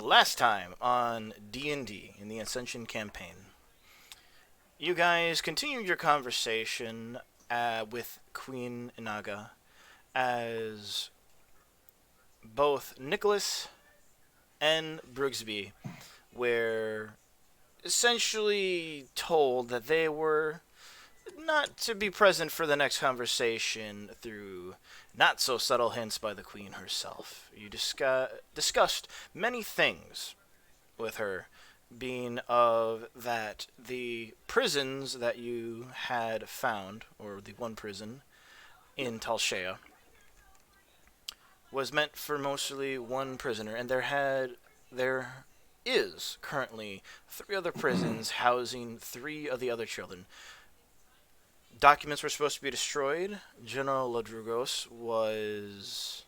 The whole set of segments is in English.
Last time on D&D in the Ascension campaign, you guys continued your conversation with Queen Inaga as both Nicholas and Brooksby were essentially told that they were not to be present for the next conversation through not so subtle hints by the Queen herself. You discussed many things with her, being of that the prisons that you had found, or the one prison in Talshea, was meant for mostly one prisoner, and there is currently three other prisons housing three of the other children. Documents were supposed to be destroyed. General Ladrugos was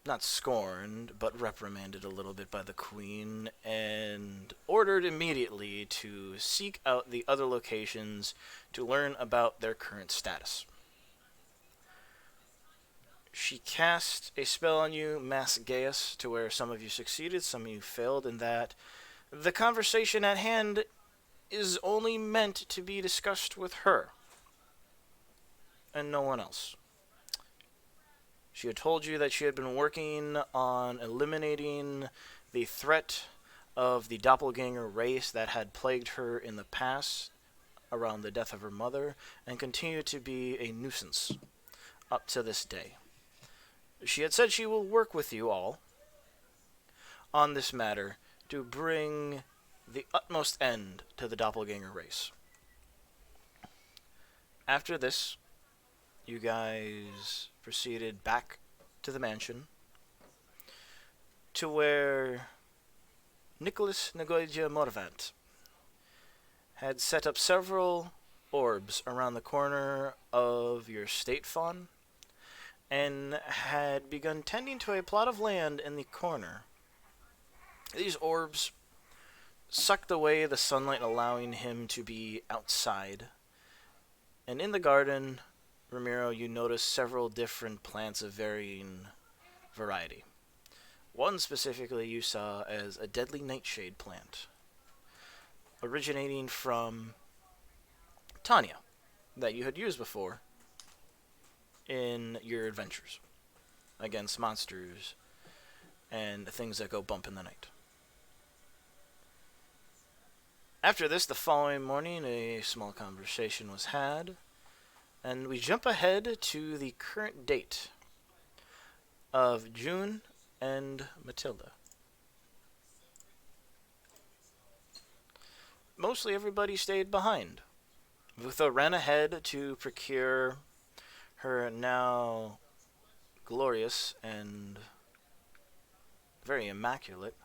not scorned, but reprimanded a little bit by the Queen and ordered immediately to seek out the other locations to learn about their current status. She cast a spell on you, Mass Gaius, to where some of you succeeded, some of you failed, and that the conversation at hand is only meant to be discussed with her and no one else. She had told you that she had been working on eliminating the threat of the doppelganger race that had plagued her in the past around the death of her mother and continued to be a nuisance up to this day. She had said she will work with you all on this matter to bring the utmost end to the doppelganger race. After this, you guys proceeded back to the mansion to where Nicholas Nagoya Morvant had set up several orbs around the corner of your state fawn and had begun tending to a plot of land in the corner. These orbs sucked away the sunlight, allowing him to be outside. And in the garden, Ramiro, you notice several different plants of varying variety. One specifically you saw as a deadly nightshade plant, originating from Tanya, that you had used before in your adventures against monsters and things that go bump in the night. After this, the following morning, a small conversation was had, and we jump ahead to the current date of June and Matilda. Mostly everybody stayed behind. Vutha ran ahead to procure her now glorious and very immaculate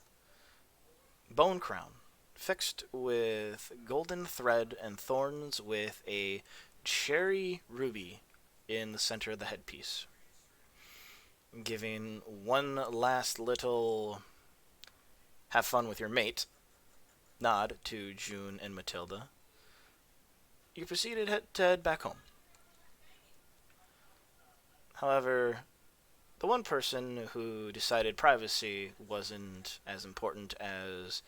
bone crown, fixed with golden thread and thorns with a cherry ruby in the center of the headpiece, giving one last little have fun with your mate nod to June and Matilda. You proceeded to head back home. However, the one person who decided privacy wasn't as important as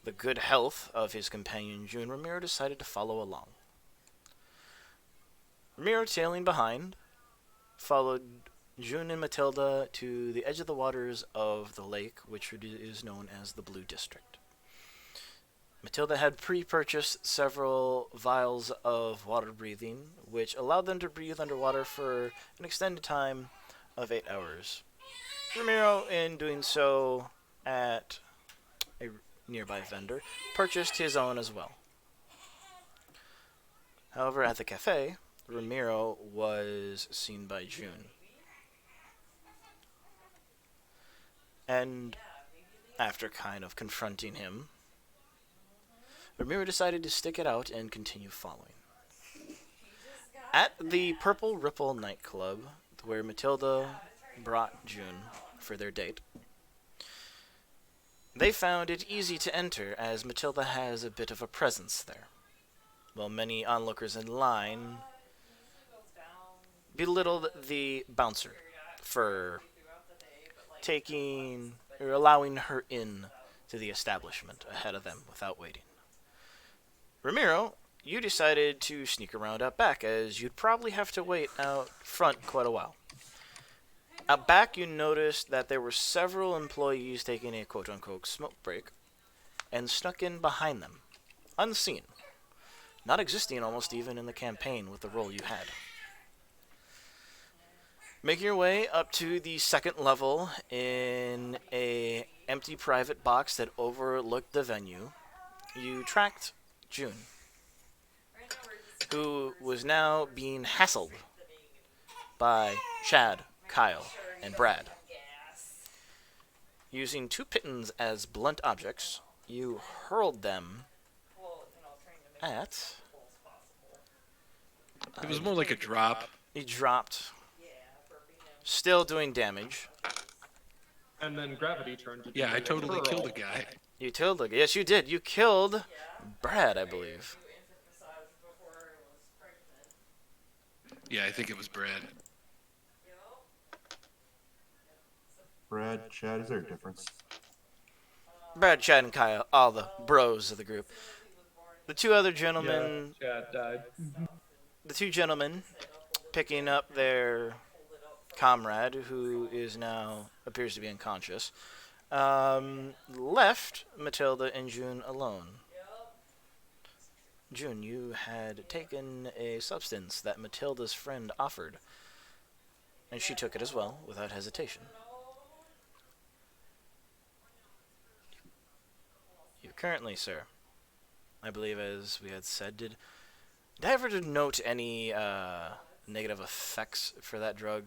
the good health of his companion June, Ramiro decided to follow along. Ramiro, tailing behind, followed June and Matilda to the edge of the waters of the lake, which is known as the Blue District. Matilda had pre-purchased several vials of water breathing, which allowed them to breathe underwater for an extended time of 8 hours. Ramiro, in doing so at a nearby vendor, purchased his own as well. However, at the cafe, Ramiro was seen by June. And after kind of confronting him, Ramiro decided to stick it out and continue following. At the Purple Ripple nightclub, where Matilda brought June for their date, they found it easy to enter as Matilda has a bit of a presence there, while many onlookers in line belittled the bouncer for taking You're allowing her in to the establishment ahead of them without waiting. Ramiro, you decided to sneak around out back, as you'd probably have to wait out front quite a while. Out back, you noticed that there were several employees taking a quote-unquote smoke break, and snuck in behind them, unseen, not existing almost even in the campaign with the role you had. Making your way up to the second level in a empty private box that overlooked the venue, you tracked June, who was now being hassled by Chad, Kyle, and Brad. Using two pitons as blunt objects, you hurled them at... It was more like a drop. He dropped, still doing damage. And then gravity turned to... Yeah, I totally killed a guy. You killed a guy. Yes, you did. You killed Brad, I believe. Yeah, I think it was Brad. Brad, Chad, is there a difference? Brad, Chad, and Kyle, all the bros of the group. The two other gentlemen... Yeah, Chad died. The two gentlemen picking up their comrade, who is now appears to be unconscious, left Matilda and June alone. June, you had taken a substance that Matilda's friend offered, and she took it as well, without hesitation. You currently, sir, I believe, as we had said, did I ever note any negative effects for that drug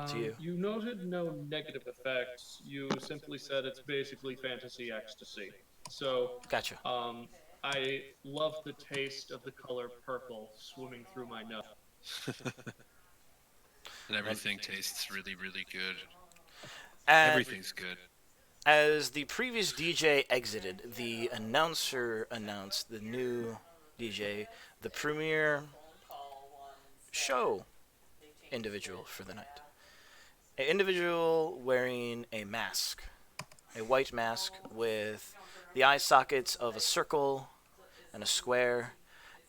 to you? You noted no negative effects. You simply said it's basically fantasy ecstasy. So, Gotcha. I love the taste of the color purple swimming through my nose. And everything tastes really, really good. And Everything's good. as the previous DJ exited, the announcer announced the new DJ, the premier show individual for the night. An individual wearing a mask, a white mask with the eye sockets of a circle and a square,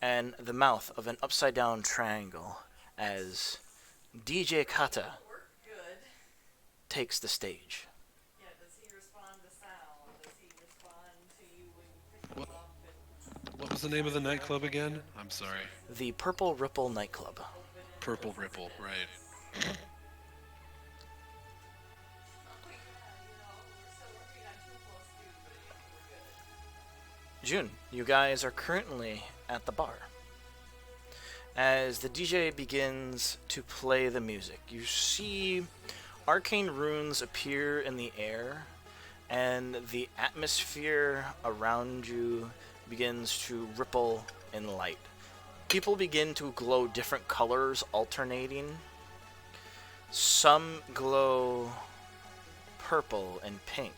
and the mouth of an upside-down triangle, as DJ Kata takes the stage. What was the name of the nightclub again? I'm sorry. The Purple Ripple nightclub. Purple Ripple, right. June, you guys are currently at the bar. As the DJ begins to play the music, you see arcane runes appear in the air, and the atmosphere around you begins to ripple in light. People begin to glow different colors, alternating. Some glow purple and pink,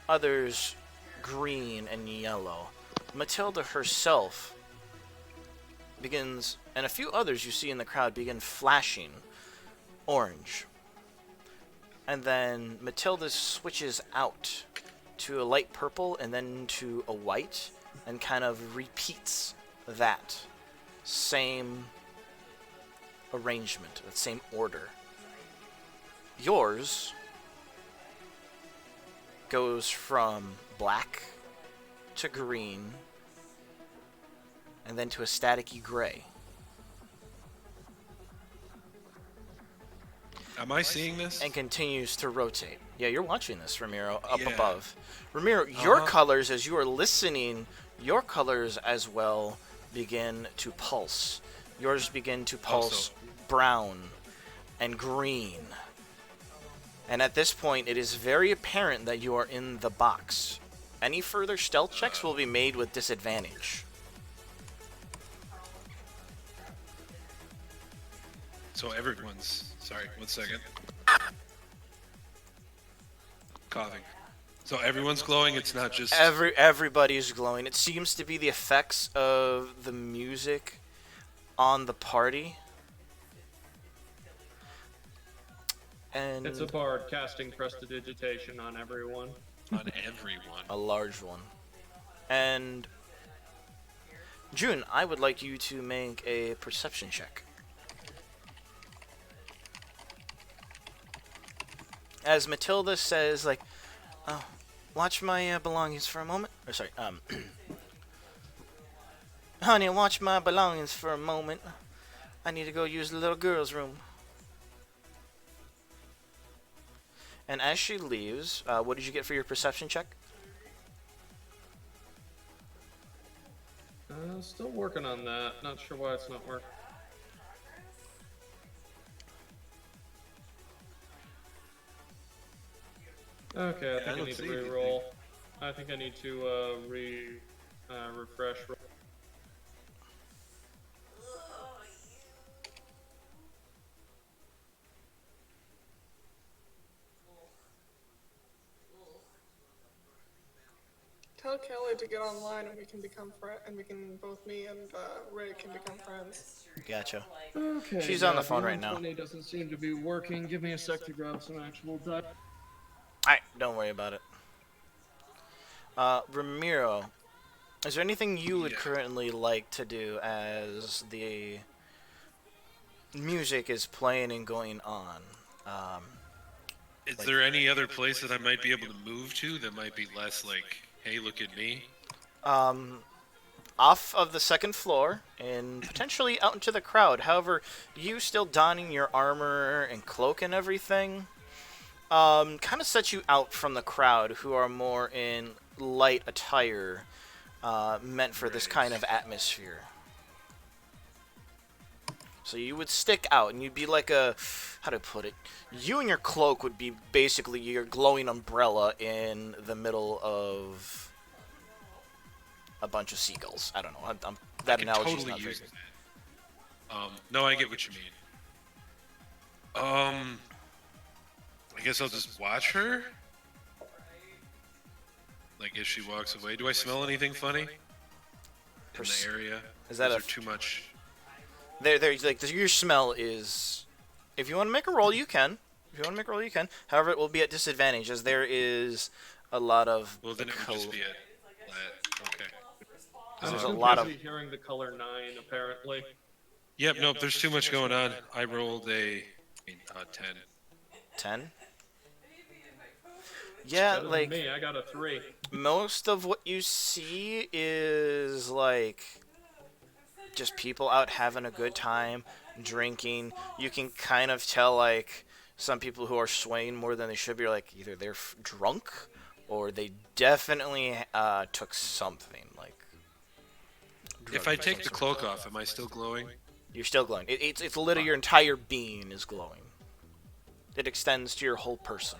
others green and yellow. Matilda herself begins, and a few others you see in the crowd begin flashing orange. And then Matilda switches out to a light purple and then to a white, and kind of repeats that same arrangement, that same order. Yours goes from black to green, and then to a staticky gray. Am I seeing this? And continues to rotate. Yeah, you're watching this, Ramiro, up Yeah. above. Ramiro, your Uh-huh. colors, as you are listening, your colors as well begin to pulse. Yours begin to pulse brown and green. And at this point, it is very apparent that you are in the box. Any further stealth checks will be made with disadvantage. So everyone's... Sorry, 1 second. Coughing. So everyone's glowing, it's not just... Everybody's glowing. It seems to be the effects of the music on the party And It's a bard casting prestidigitation on everyone. On everyone. a large one. And June, I would like you to make a perception check. As Matilda says, like, "Oh, watch my belongings for a moment." Or sorry, honey, watch my belongings for a moment. I need to go use the little girl's room. And as she leaves, what did you get for your perception check? Still working on that. Not sure why it's not working. Okay, I think I don't need to see re-roll. I think I need to refresh. Tell Kelly to get online and we can become friends, and we can both me and Ray can become friends. Gotcha. Okay. She's on the phone right now. 20 doesn't seem to be working. Give me a sec to grab some actual dice. Alright, don't worry about it. Ramiro, is there anything you would currently like to do as the music is playing and going on? Is there any other place that I might be able to move to that might be less like, hey, look at me? Off of the second floor and potentially out into the crowd. However, you still donning your armor and cloak and everything kind of sets you out from the crowd who are more in light attire meant for this kind of atmosphere. So you would stick out and you'd be like a, how to put it, you and your cloak would be basically your glowing umbrella in the middle of a bunch of seagulls. I don't know. That analogy's Totally not very use good. that. No, I get what you mean. I guess I'll just watch her. Like if she walks away. Do I smell anything funny in the area? Is that there a too much? like your smell is? If you want to make a roll, you can. If you want to make a roll, you can. However, it will be at disadvantage as there is a lot of. Well, then it would just be at flat. Okay. There's a I'm lot of. busy hearing the color 9, apparently. Yep. Nope. There's too much going on. I rolled a 10. 10? Yeah, Better than like me, I got a 3. most of what you see is like just people out having a good time, drinking. You can kind of tell like some people who are swaying more than they should be, like either they're drunk or they definitely took something like. If I take the cloak off, am I still glowing? You're still glowing. It's literally your entire being is glowing. It extends to your whole person.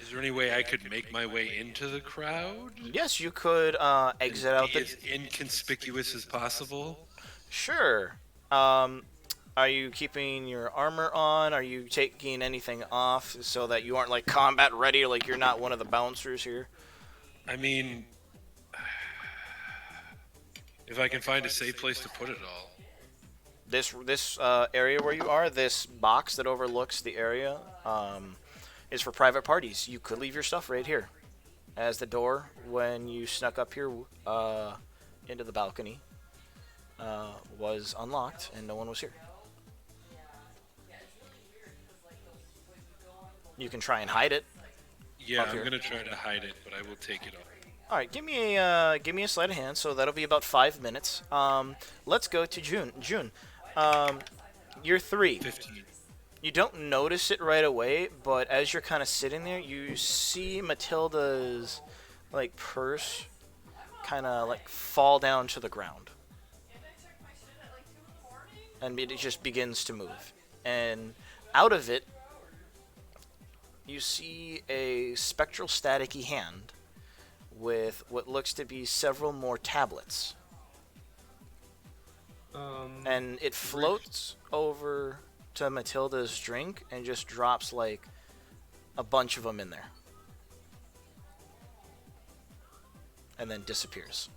Is there any way I could make my way into the crowd? Yes, you could exit out Be the. as inconspicuous as possible. Sure. Are you keeping your armor on? Are you taking anything off so that you aren't like combat ready, or like you're not one of the bouncers here? I mean, if I can find a safe place to put it all. This area where you are, this box that overlooks the area, is for private parties. You could leave your stuff right here, as the door when you snuck up here into the balcony was unlocked and no one was here. You can try and hide it. Yeah, Up I'm here. gonna try to hide it, but I will take it off. All right, give me a sleight of hand. So that'll be about 5 minutes. Let's go to June. June, you're 3. 15. You don't notice it right away, but as you're kind of sitting there, you see Matilda's like purse kind of like fall down to the ground, and it just begins to move. And out of it, you see a spectral staticky hand with what looks to be several more tablets. And it floats over to Matilda's drink and just drops like a bunch of them in there. And then disappears.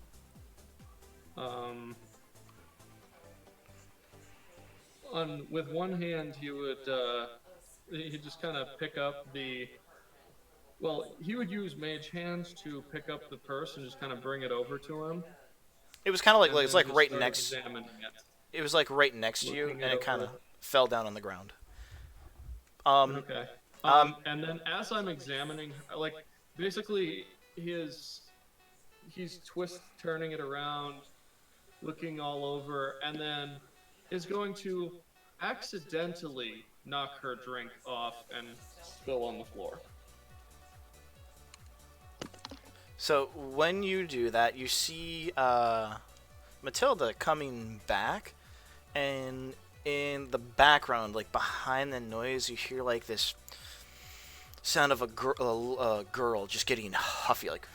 on with one hand, he'd just kind of pick up the. Well, he would use mage hands to pick up the purse and just kind of bring it over to him, It was kind of and it's then like just right start next. examining it, It was like right next to you, looking it and it kind of over. fell down on the ground. Um, Okay. um, And then as I'm examining, like basically his he's turning it around, looking all over, and then is going to accidentally knock her drink off and spill on the floor. so when you do that, you see Matilda coming back, and in the background, like behind the noise, you hear like this sound of a girl just getting huffy, like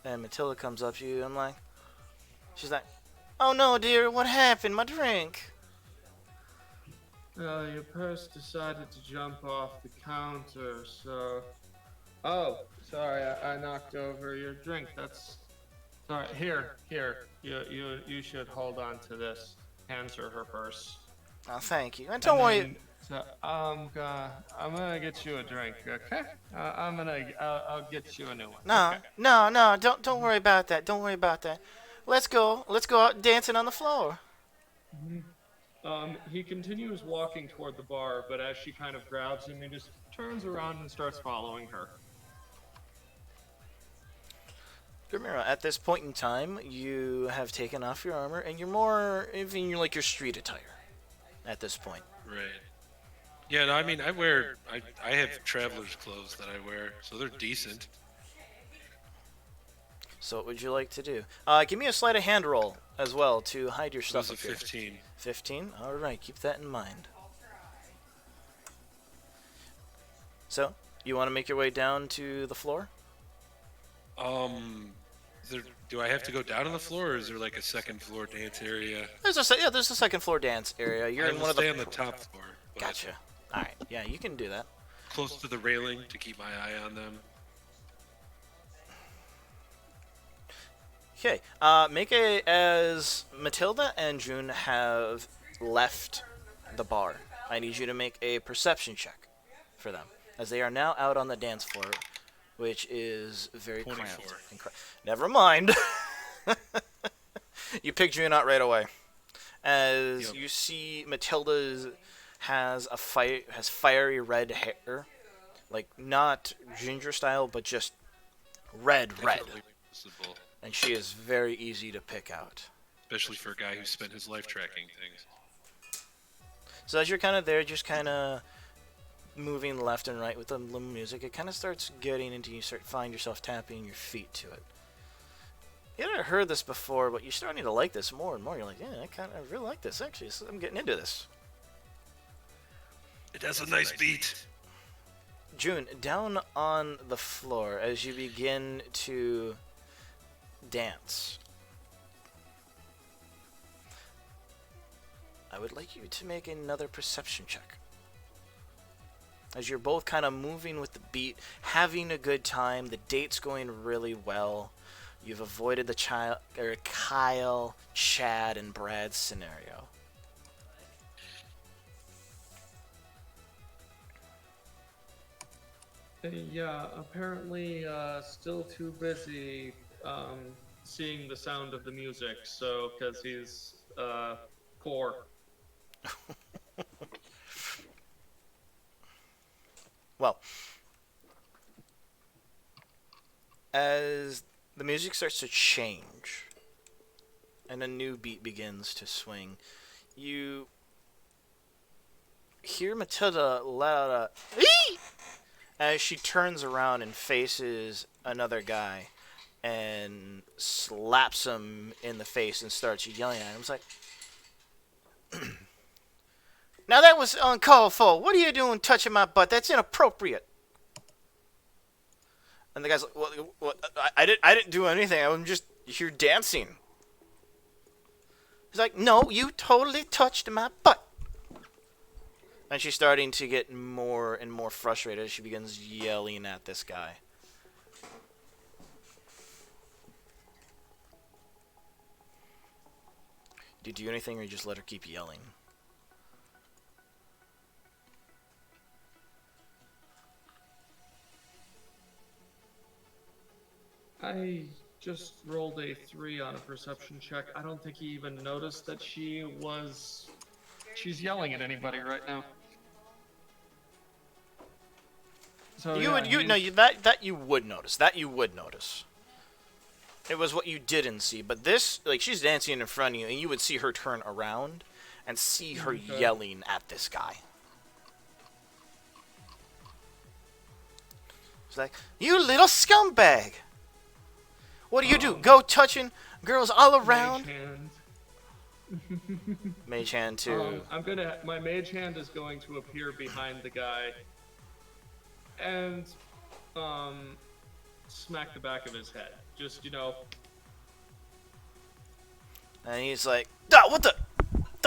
And Matilda comes up to you and she's like, "Oh no, dear, what happened? My drink." Your purse decided to jump off the counter, so. Oh, sorry, I knocked over your drink. That's. Sorry, here. You should hold on to this. Hands her her purse. Oh, thank you. And don't worry. So I'm gonna get you a drink, okay? I'll get you a new one. No, Okay. no, don't worry about that. Don't worry about that. Let's go out dancing on the floor. He continues walking toward the bar, but as she kind of grabs him, he just turns around and starts following her. Grimira, at this point in time, you have taken off your armor, and you're more even you're like your street attire. At this point. Right. Yeah, no, I mean, I have traveler's clothes that I wear, so they're decent. So what would you like to do? Give me a sleight of hand roll as well to hide your stuff. Those are 15. 15? Alright, keep that in mind. So, you want to make your way down to the floor? Do I have to go down on the floor, or is there like a second floor dance area? There's a second floor dance area. You're I in will one of stay the. on the top floor. But Gotcha. Alright, yeah, you can do that. close to the railing to keep my eye on them. Okay, as Matilda and June have left the bar, I need you to make a perception check for them, as they are now out on the dance floor, which is very 24. cramped. Never mind. You pick June out right away, as you see Matilda has fiery red hair, like not ginger style, but just red. Definitely noticeable, And she is very easy to pick out. especially for a guy who spent his life tracking things. So as you're kind of there, just kind of moving left and right with the little music, it kind of starts getting into you. Find yourself tapping your feet to it. You never heard this before, but you're starting to like this more and more. You're like, yeah, I really like this actually. So I'm getting into this. It has a nice beat. June, down on the floor as you begin to dance. I would like you to make another perception check. As you're both kind of moving with the beat, having a good time, the date's going really well. You've avoided the Kyle, Chad, and Brad scenario. Yeah, apparently still too busy seeing the sound of the music, so because he's poor. Well, as the music starts to change and a new beat begins to swing, you hear Matilda let out a "Ee!" as she turns around and faces another guy and slaps him in the face and starts yelling at him. It's like, now that was uncalled for. What are you doing touching my butt? That's inappropriate. And the guy's like, "What? I didn't do anything. I'm just here dancing." He's like, "No, you totally touched my butt." And she's starting to get more and more frustrated as she begins yelling at this guy. Do you do anything, or you just let her keep yelling? I just rolled a 3 on a perception check. I don't think he even noticed that she's yelling at anybody right now. So You yeah, would you no you that you would notice. That you would notice. It was what you didn't see, but this, like, she's dancing in front of you, and you would see her turn around and see her Okay. yelling at this guy. It's like, "You little scumbag! What do you do? Go touching girls all around?" Mage hand. Mage hand too. My mage hand is going to appear behind the guy and smack the back of his head. Just, And he's like, "Ah, what the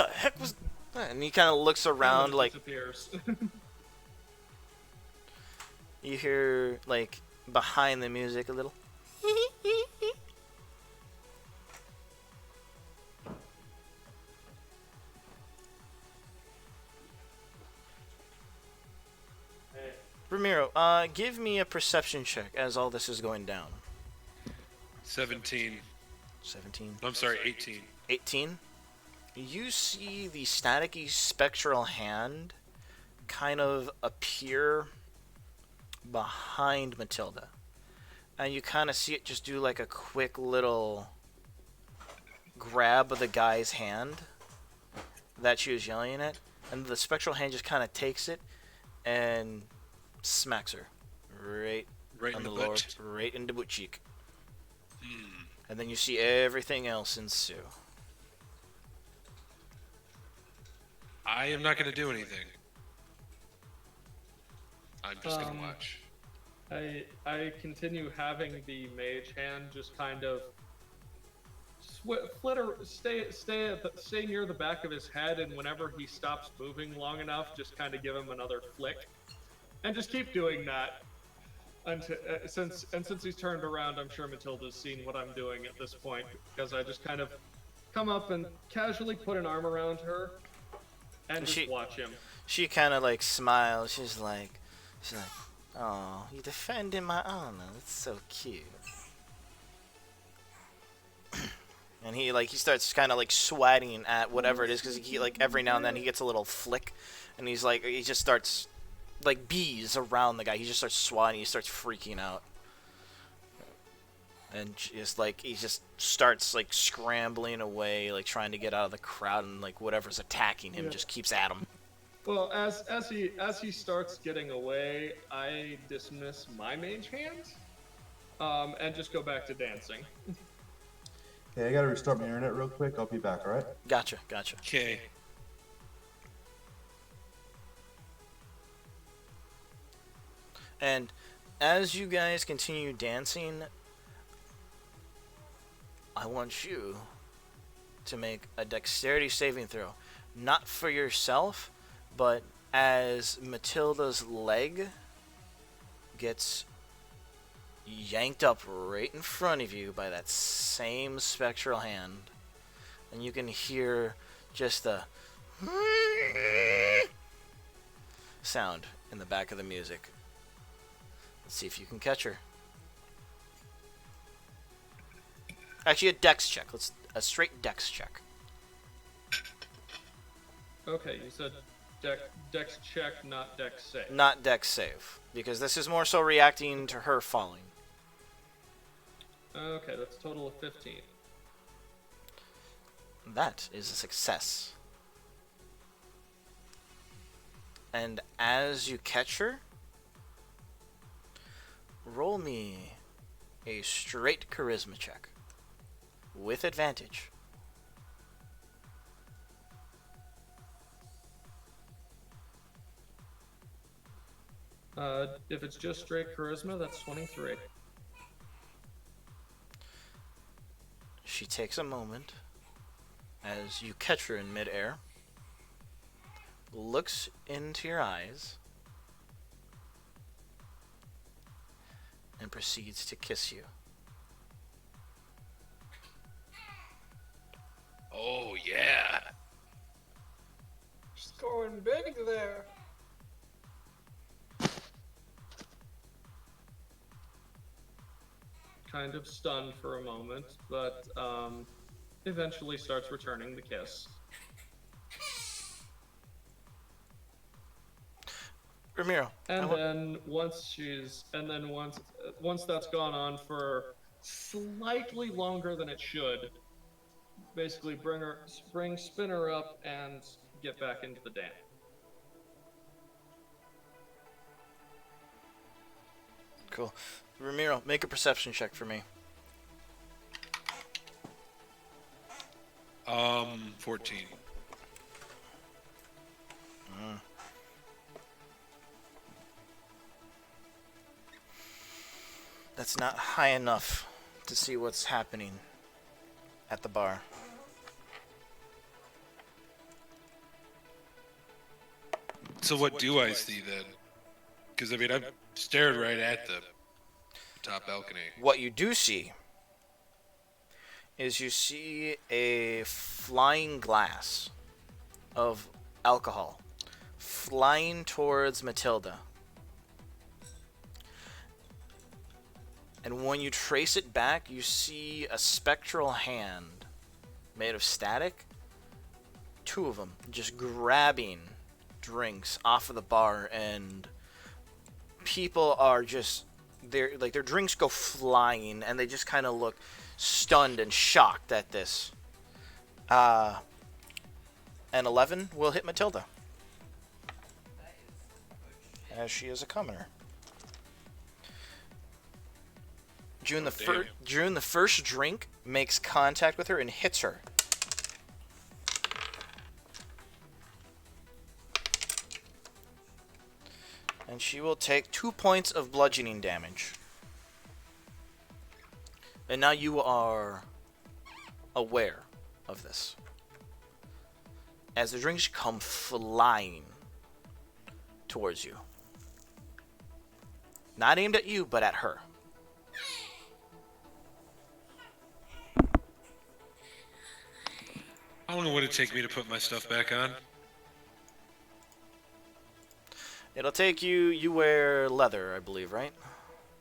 heck was that?" And he kind of looks around, like, disappears. you hear, like, behind the music a little. Ramiro, give me a perception check as all this is going down. 17. 17. I'm sorry, 18. 18. You see the staticky spectral hand kind of appear behind Matilda. And you kind of see it just do like a quick little grab of the guy's hand that she was yelling at. And the spectral hand just kind of takes it and smacks her right Right on in the lower, butt. right in the butt cheek. And then you see everything else ensue. I am not going to do anything. I'm just going to Um, watch. I continue having the mage hand just kind of stay near the back of his head, and whenever he stops moving long enough, just kind of give him another flick, and just keep doing that until since he's turned around. I'm sure Matilda's seen what I'm doing at this point, because I just kind of come up and casually put an arm around her and just watch him. She kind of like smiles. She's like, "Oh, you defending my honor. That's so cute." And he starts kind of like swatting at whatever it is, because he, like, every now and then he gets a little flick, and he just starts like bees around the guy. He just starts swatting. He starts freaking out, and he just starts like scrambling away, like trying to get out of the crowd, and like whatever's attacking him just keeps at him. Well, as he starts getting away, I dismiss my mage hand, and just go back to dancing. Okay, I gotta restart my internet real quick. I'll be back, alright? Gotcha. Okay. And as you guys continue dancing, I want you to make a dexterity saving throw. Not for yourself, but as Matilda's leg gets yanked up right in front of you by that same spectral hand. And you can hear just the sound in the back of the music. Let's see if you can catch her. Actually, a dex check. A straight dex check. Okay, you said dex check, not dex save. Not dex save, because this is more so reacting to her falling. Okay, that's a total of 15. That is a success. And as you catch her, roll me a straight charisma check with advantage. If it's just straight charisma, that's 23. She takes a moment as you catch her in midair, looks into your eyes, and proceeds to kiss you. Oh yeah. She's going big there. Kind of stunned for a moment, but eventually starts returning the kiss. Ramiro, And then once that's gone on for slightly longer than it should, basically spin her up and get back into the dam. cool. Ramiro, make a perception check for me. 14. That's not high enough to see what's happening at the bar. So what do I see then? Because I mean, I've stared right at the top balcony. What you do see is you see a flying glass of alcohol flying towards Matilda. And when you trace it back, you see a spectral hand made of static. Two of them just grabbing drinks off of the bar, and people are just their drinks go flying, and they just kind of look stunned and shocked at this. And 11 will hit Matilda, as she is a commoner. June, the first drink makes contact with her and hits her. And she will take 2 points of bludgeoning damage. And now you are aware of this, as the drinks come flying towards you. Not aimed at you, but at her. How long would it take me to put my stuff back on? It'll take you... You wear leather, I believe, right?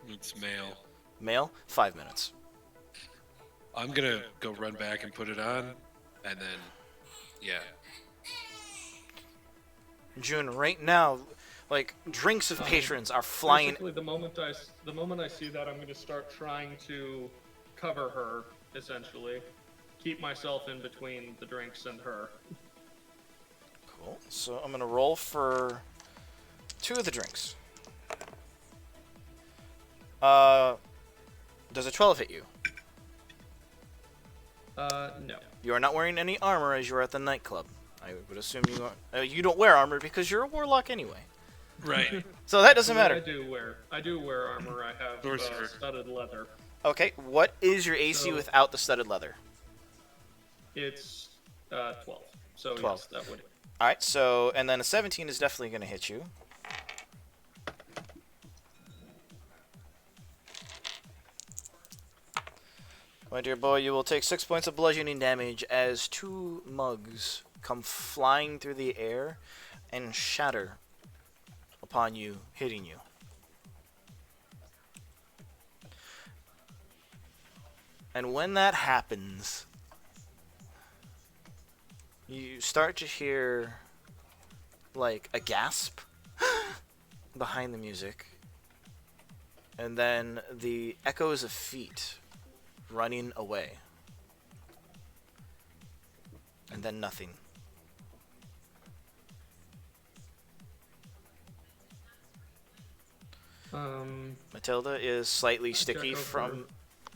It's male. Male? 5 minutes. I'm gonna go run back and put it on, and then, yeah. June, right now, like, drinks of patrons are flying... Basically, the moment I see that, I'm going to start trying to cover her, essentially. Keep myself in between the drinks and her. Cool. So I'm going to roll for 2 of the drinks. Does a 12 hit you? No. You are not wearing any armor as you are at the nightclub. I would assume you are... you don't wear armor because you're a warlock anyway. Right. So that doesn't matter. I do wear armor. I have Sorcerer. studded leather. Okay, what is your AC So- without the studded leather? It's 12. So 12. yes, that would. Alright, so... And then a 17 is definitely going to hit you. My dear boy, you will take 6 points of bludgeoning damage as 2 mugs come flying through the air and shatter upon you, hitting you. And when that happens, you start to hear, like, a gasp behind the music. And then the echoes of feet running away. And then nothing. Matilda is slightly sticky over. from...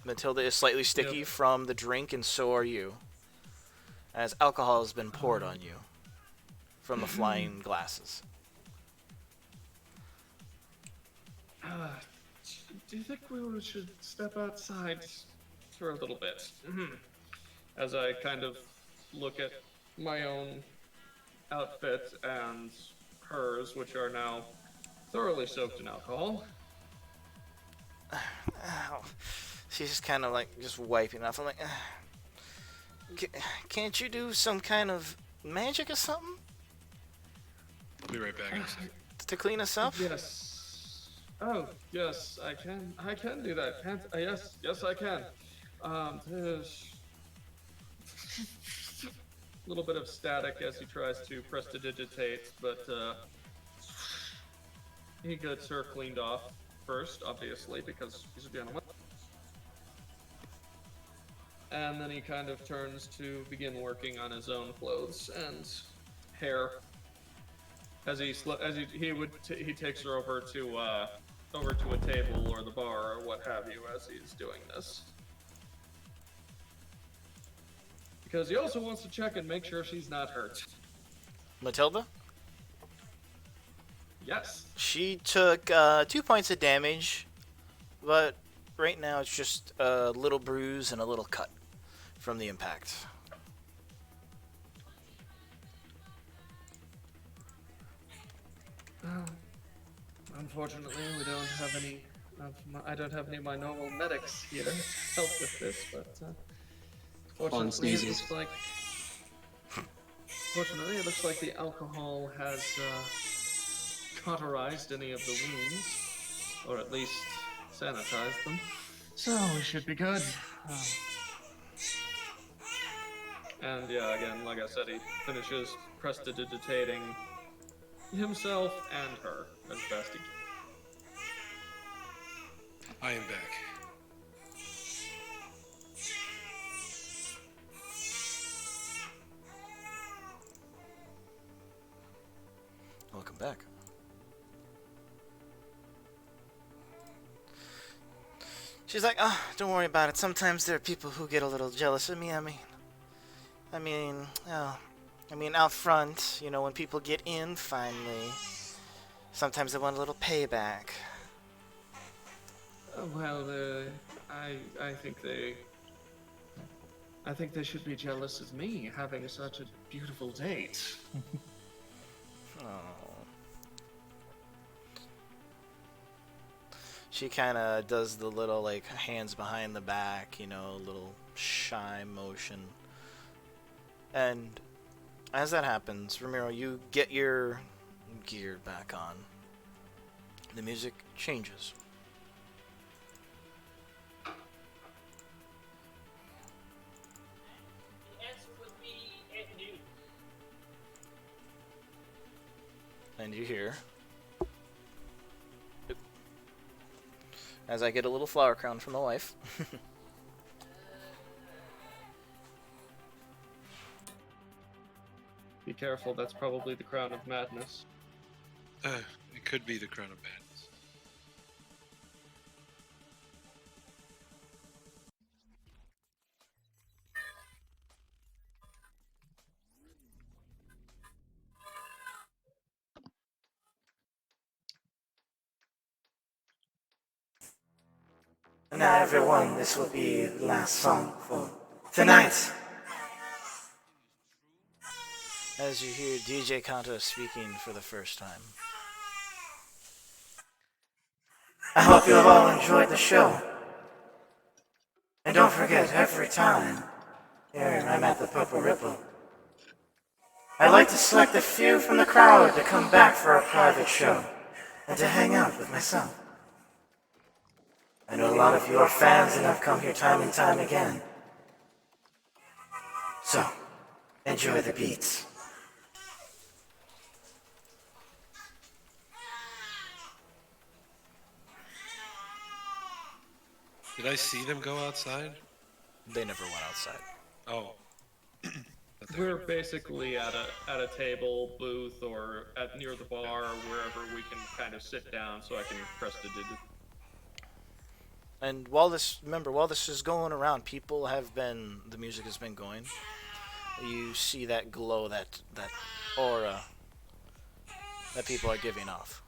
Matilda is slightly sticky Yep. from the drink, and so are you. As alcohol has been poured on you from the flying glasses. Do you think we should step outside for a little bit? As I kind of look at my own outfit and hers, which are now thoroughly soaked in alcohol. Ow. She's just kind of like just wiping off. I'm like, c- can't you do some kind of magic or something I'll be right back in a second. to clean us up? Yes. Oh, yes, I can. I can do that. Can't? Yes, yes, I can. There's a little bit of static as he tries to prestidigitate, but he gets her cleaned off first, obviously, because he's a gentleman. And then he kind of turns to begin working on his own clothes and hair. As he takes her over to a table or the bar or what have you as he's doing this. Because he also wants to check and make sure she's not hurt. Matilda? Yes. She took 2 points of damage, but right now it's just a little bruise and a little cut from the impact. Unfortunately, we don't have any. I don't have any of my normal medics here to help with this, but fortunately, it looks like. Fortunately, it looks like the alcohol has cauterized any of the wounds, or at least sanitized them. So we should be good. And yeah, again, like I said, he finishes prestidigitating himself and her as best he can. I am back. Welcome back. She's like, oh, don't worry about it. Sometimes there are people who get a little jealous of me. I mean, out front, you know, when people get in finally, sometimes they want a little payback. Well, I think they should be jealous of me having such a beautiful date. Oh. She kind of does the little, like, hands behind the back, you know, little shy motion. And as that happens, Ramiro, you get your gear back on. The music changes. And you hear, as I get a little flower crown from the wife. Be careful, that's probably the crown of madness. It could be the Crown of Madness. Now everyone, this will be the last song for tonight. As you hear DJ Kanto speaking for the first time. I hope you have all enjoyed the show. And don't forget, every time here I'm at the Purple Ripple, I like to select a few from the crowd to come back for a private show and to hang out with myself. I know a lot of you are fans and have come here time and time again. So, enjoy the beats. Did I see them go outside? They never went outside. Oh. We're basically at a table, booth, or near the bar, or wherever we can kind of sit down so I can prestidigitate. And while this is going around, the music has been going. You see that glow, that aura that people are giving off.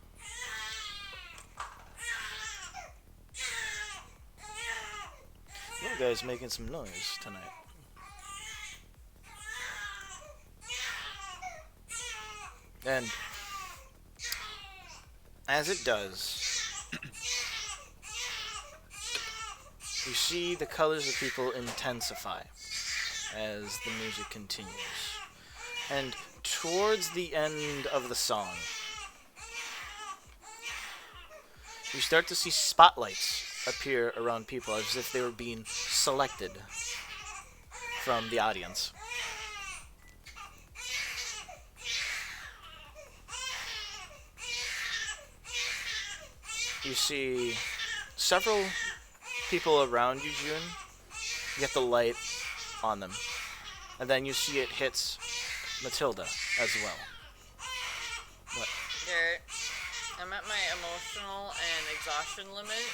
You guys making some noise tonight. And as it does, you see the colors of people intensify. as the music continues. And towards the end of the song, you start to see spotlights appear around people as if they were being selected from the audience. You see several people around you, June. You get the light on them. And then you see it hits Matilda as well. What? Garrett, I'm at my emotional and exhaustion limit.